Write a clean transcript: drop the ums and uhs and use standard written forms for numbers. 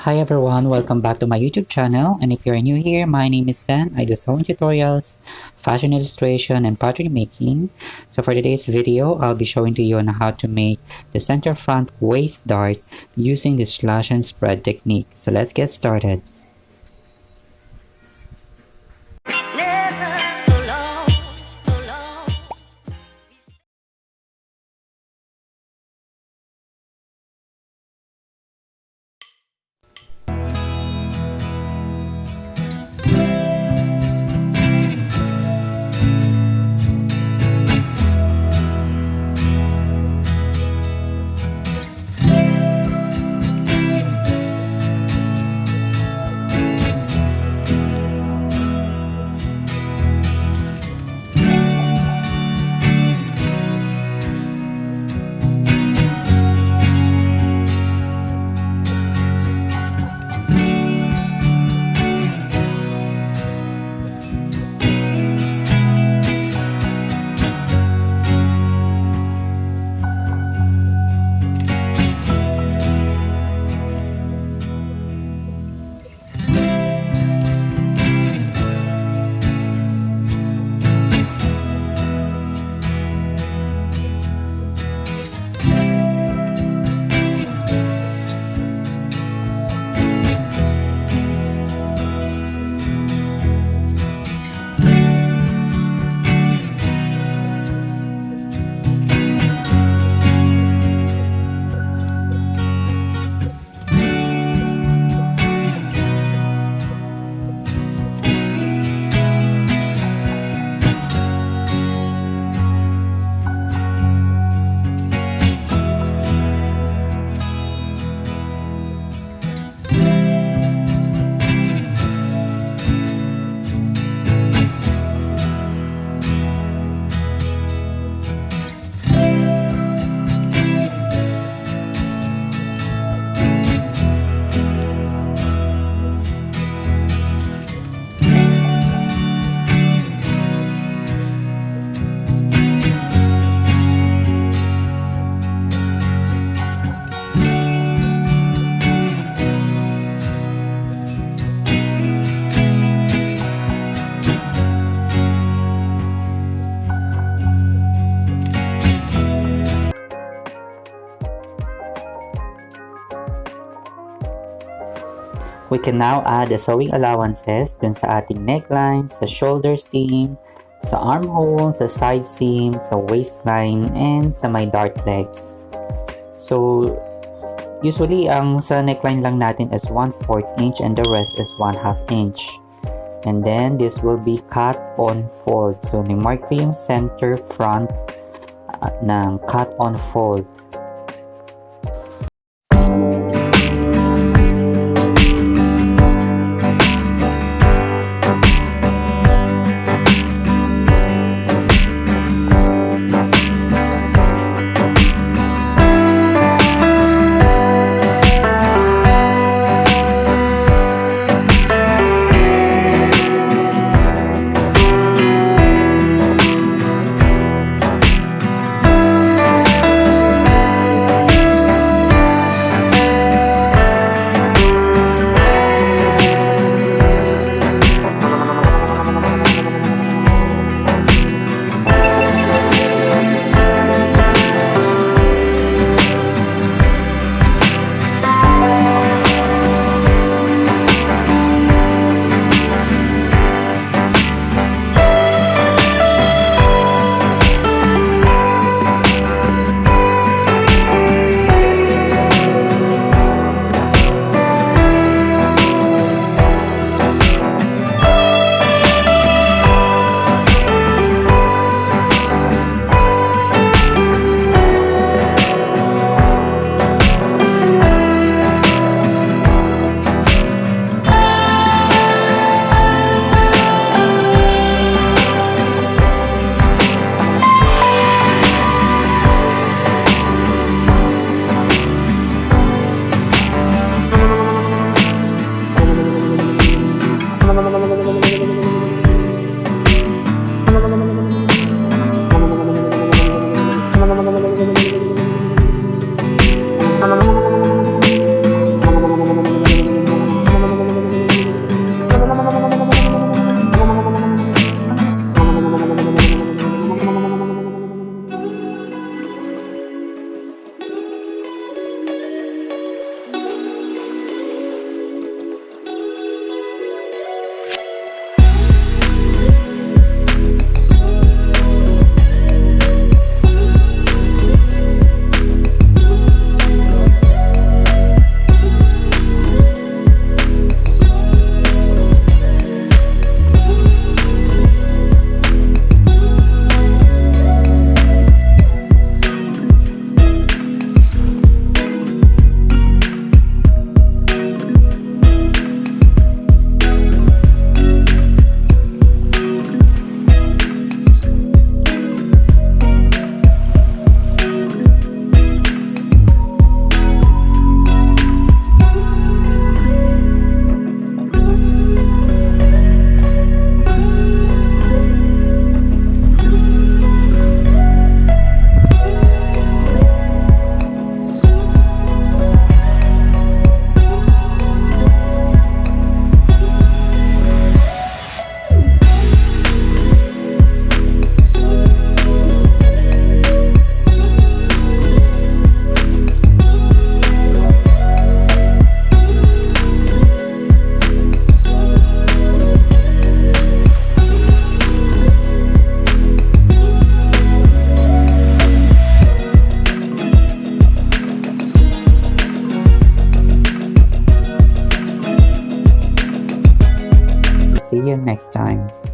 Hi everyone, welcome back to my YouTube channel, and if you're new here, my name is Sam. I do sewing tutorials, fashion illustration, and pottery making. So for today's video, I'll be showing to you on how to make the center front waist dart using the slash and spread technique. So let's get started. We can now add the sewing allowances dun sa ating neckline, sa shoulder seam, sa armhole, sa side seam, sa waistline, and sa my dart legs. So, usually, ang sa neckline lang natin is 1/4 inch and the rest is 1/2 inch. And then, this will be cut on fold. So, ni-mark ko yung center front ng cut on fold. you next time.